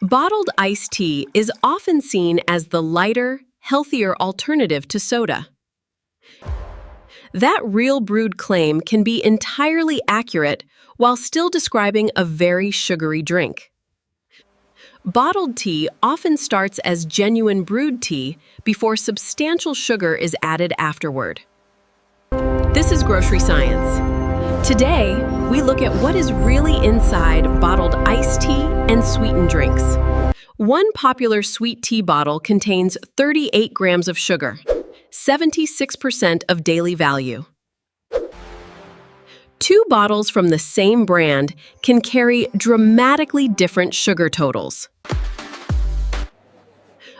Bottled iced tea is often seen as the lighter, healthier alternative to soda. That real brewed claim can be entirely accurate while still describing a very sugary drink. Bottled tea often starts as genuine brewed tea before substantial sugar is added afterward. This is Grocery Science. Today, we look at what is really inside bottled iced tea and sweetened drinks. One popular sweet tea bottle contains 38 grams of sugar, 76% of daily value. Two bottles from the same brand can carry dramatically different sugar totals.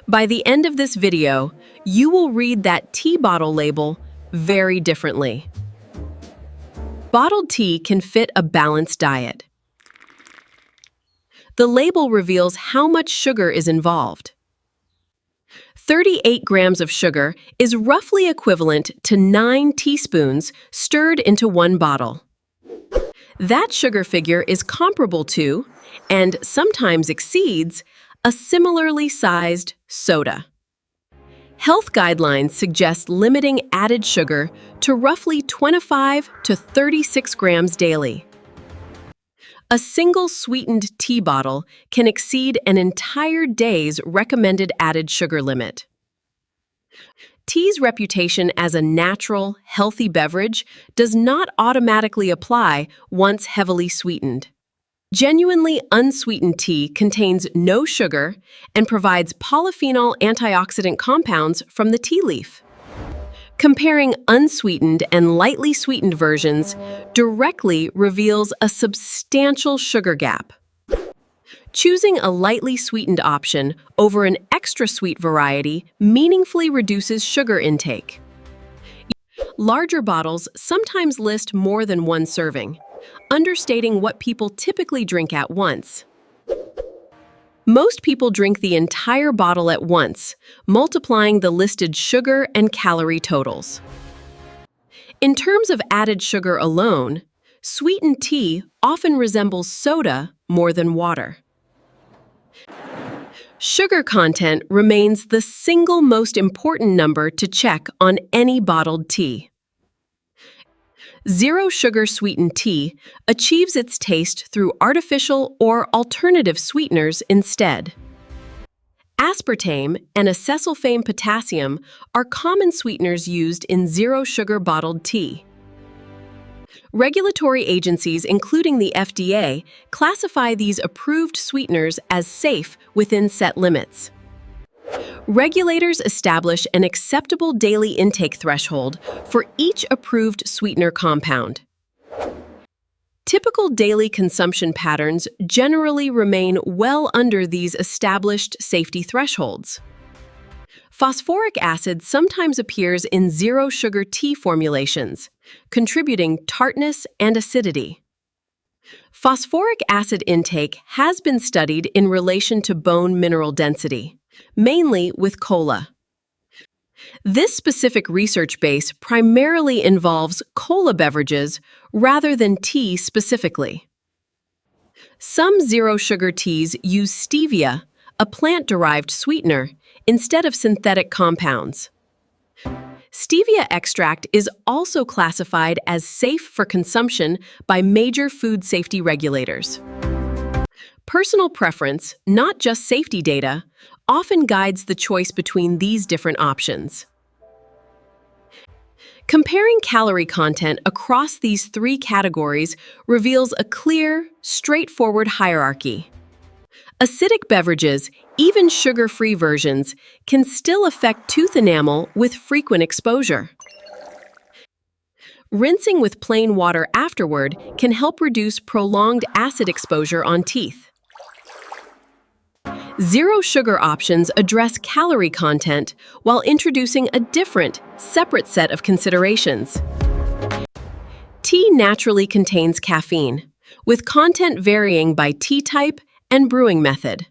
By the end of this video, you will read that tea bottle label very differently. Bottled tea can fit a balanced diet. The label reveals how much sugar is involved. 38 grams of sugar is roughly equivalent to 9 teaspoons stirred into one bottle. That sugar figure is comparable to, and sometimes exceeds, a similarly sized soda. Health guidelines suggest limiting added sugar to roughly 25 to 36 grams daily. A single sweetened tea bottle can exceed an entire day's recommended added sugar limit. Tea's reputation as a natural, healthy beverage does not automatically apply once heavily sweetened. Genuinely unsweetened tea contains no sugar and provides polyphenol antioxidant compounds from the tea leaf. Comparing unsweetened and lightly sweetened versions directly reveals a substantial sugar gap. Choosing a lightly sweetened option over an extra sweet variety meaningfully reduces sugar intake. Larger bottles sometimes list more than one serving, understating what people typically drink at once. Most people drink the entire bottle at once, multiplying the listed sugar and calorie totals. In terms of added sugar alone, sweetened tea often resembles soda more than water. Sugar content remains the single most important number to check on any bottled tea. Zero sugar sweetened tea achieves its taste through artificial or alternative sweeteners instead. Aspartame and acesulfame potassium are common sweeteners used in zero sugar bottled tea. Regulatory agencies, including the FDA, classify these approved sweeteners as safe within set limits. Regulators establish an acceptable daily intake threshold for each approved sweetener compound. Typical daily consumption patterns generally remain well under these established safety thresholds. Phosphoric acid sometimes appears in zero-sugar tea formulations, contributing tartness and acidity. Phosphoric acid intake has been studied in relation to bone mineral density, mainly with cola. This specific research base primarily involves cola beverages rather than tea specifically. Some zero-sugar teas use stevia, a plant-derived sweetener, instead of synthetic compounds. Stevia extract is also classified as safe for consumption by major food safety regulators. Personal preference, not just safety data, often guides the choice between these different options. Comparing calorie content across these three categories reveals a clear, straightforward hierarchy. Acidic beverages, even sugar-free versions, can still affect tooth enamel with frequent exposure. Rinsing with plain water afterward can help reduce prolonged acid exposure on teeth. Zero-sugar options address calorie content while introducing a different, separate set of considerations. Tea naturally contains caffeine, with content varying by tea type and brewing method.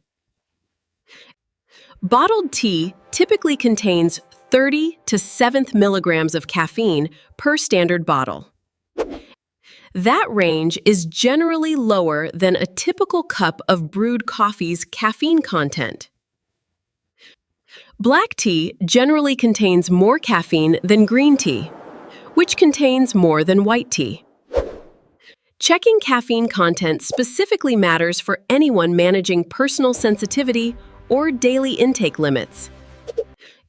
Bottled tea typically contains 30 to 7th milligrams of caffeine per standard bottle. That range is generally lower than a typical cup of brewed coffee's caffeine content. Black tea generally contains more caffeine than green tea, which contains more than white tea. Checking caffeine content specifically matters for anyone managing personal sensitivity or daily intake limits.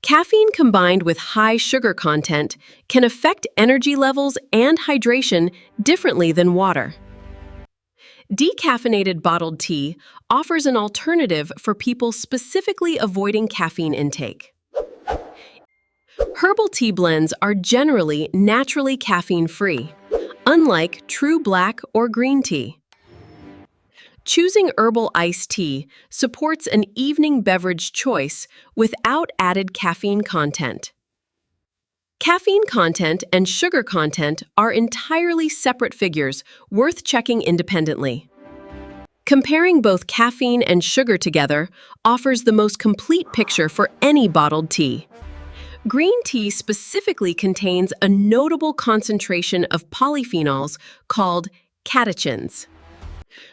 Caffeine combined with high sugar content can affect energy levels and hydration differently than water. Decaffeinated bottled tea offers an alternative for people specifically avoiding caffeine intake. Herbal tea blends are generally naturally caffeine-free, unlike true black or green tea. Choosing herbal iced tea supports an evening beverage choice without added caffeine content. Caffeine content and sugar content are entirely separate figures worth checking independently. Comparing both caffeine and sugar together offers the most complete picture for any bottled tea. Green tea specifically contains a notable concentration of polyphenols called catechins.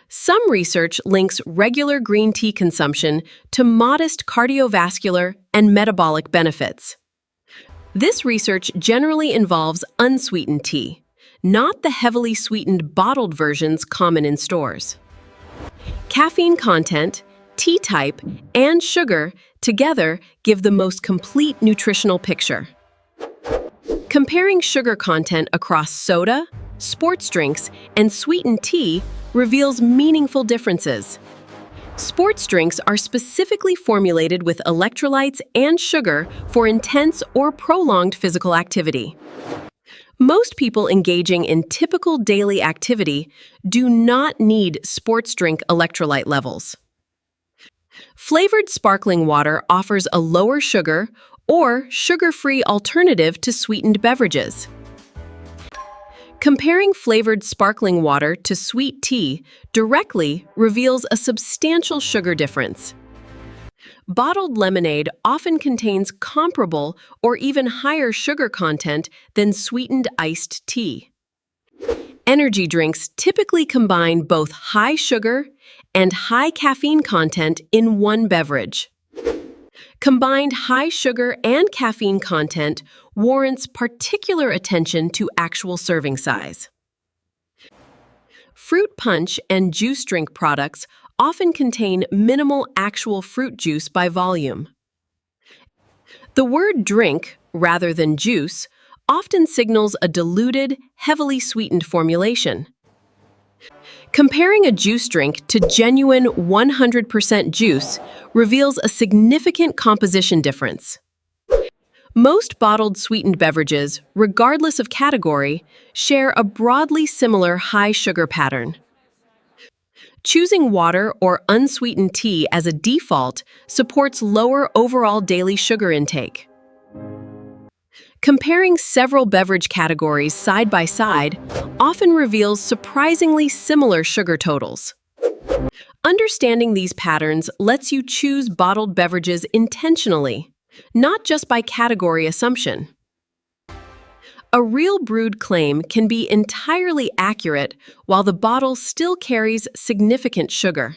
Some research links regular green tea consumption to modest cardiovascular and metabolic benefits. This research generally involves unsweetened tea, not the heavily sweetened bottled versions common in stores. Caffeine content, tea type, and sugar together give the most complete nutritional picture. Comparing sugar content across soda, sports drinks, and sweetened tea reveals meaningful differences. Sports drinks are specifically formulated with electrolytes and sugar for intense or prolonged physical activity. Most people engaging in typical daily activity do not need sports drink electrolyte levels. Flavored sparkling water offers a lower sugar or sugar-free alternative to sweetened beverages. Comparing flavored sparkling water to sweet tea directly reveals a substantial sugar difference. Bottled lemonade often contains comparable or even higher sugar content than sweetened iced tea. Energy drinks typically combine both high sugar and high caffeine content in one beverage. Combined high sugar and caffeine content warrants particular attention to actual serving size. Fruit punch and juice drink products often contain minimal actual fruit juice by volume. The word drink, rather than juice, often signals a diluted, heavily sweetened formulation. Comparing a juice drink to genuine 100% juice reveals a significant composition difference. Most bottled sweetened beverages, regardless of category, share a broadly similar high sugar pattern. Choosing water or unsweetened tea as a default supports lower overall daily sugar intake. Comparing several beverage categories side by side often reveals surprisingly similar sugar totals. Understanding these patterns lets you choose bottled beverages intentionally, not just by category assumption. A real brewed claim can be entirely accurate while the bottle still carries significant sugar.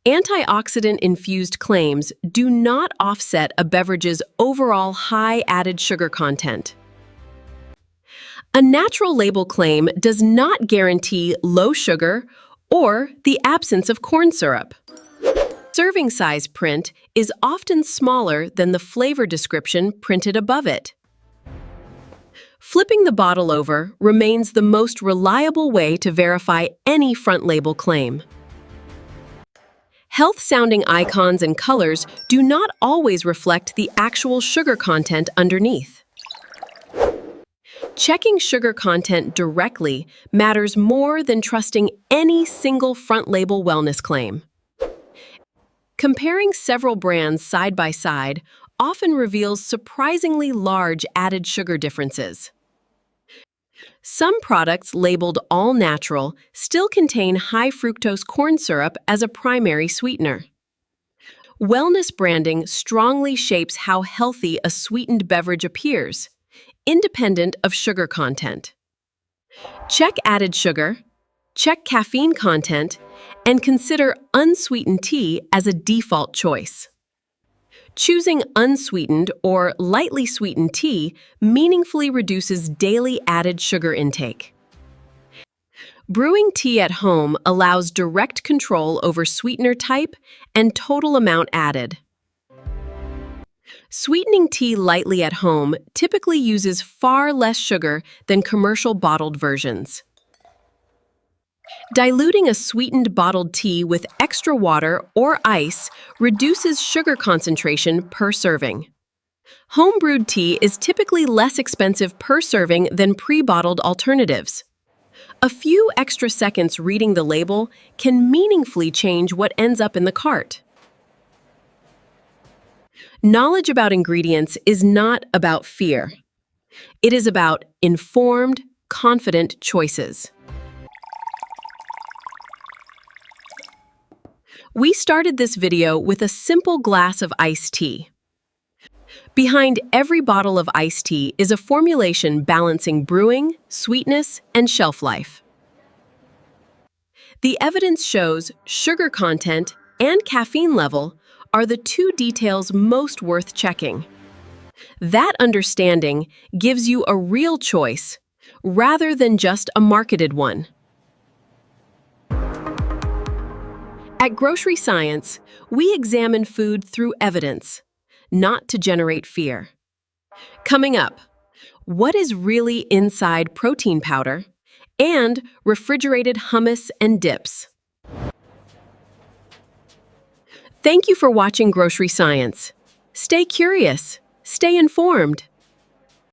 Antioxidant-infused claims do not offset a beverage's overall high added sugar content. A natural label claim does not guarantee low sugar or the absence of corn syrup. Serving size print is often smaller than the flavor description printed above it. Flipping the bottle over remains the most reliable way to verify any front label claim. Health-sounding icons and colors do not always reflect the actual sugar content underneath. Checking sugar content directly matters more than trusting any single front label wellness claim. Comparing several brands side by side often reveals surprisingly large added sugar differences. Some products labeled all natural still contain high fructose corn syrup as a primary sweetener. Wellness branding strongly shapes how healthy a sweetened beverage appears, independent of sugar content. Check added sugar, check caffeine content, and consider unsweetened tea as a default choice. Choosing unsweetened or lightly sweetened tea meaningfully reduces daily added sugar intake. Brewing tea at home allows direct control over sweetener type and total amount added. Sweetening tea lightly at home typically uses far less sugar than commercial bottled versions. Diluting a sweetened bottled tea with extra water or ice reduces sugar concentration per serving. Home-brewed tea is typically less expensive per serving than pre-bottled alternatives. A few extra seconds reading the label can meaningfully change what ends up in the cart. Knowledge about ingredients is not about fear. It is about informed, confident choices. We started this video with a simple glass of iced tea. Behind every bottle of iced tea is a formulation balancing brewing, sweetness, and shelf life. The evidence shows sugar content and caffeine level are the two details most worth checking. That understanding gives you a real choice, rather than just a marketed one. At Grocery Science, we examine food through evidence, not to generate fear. Coming up, what is really inside protein powder and refrigerated hummus and dips? Thank you for watching Grocery Science. Stay curious, stay informed.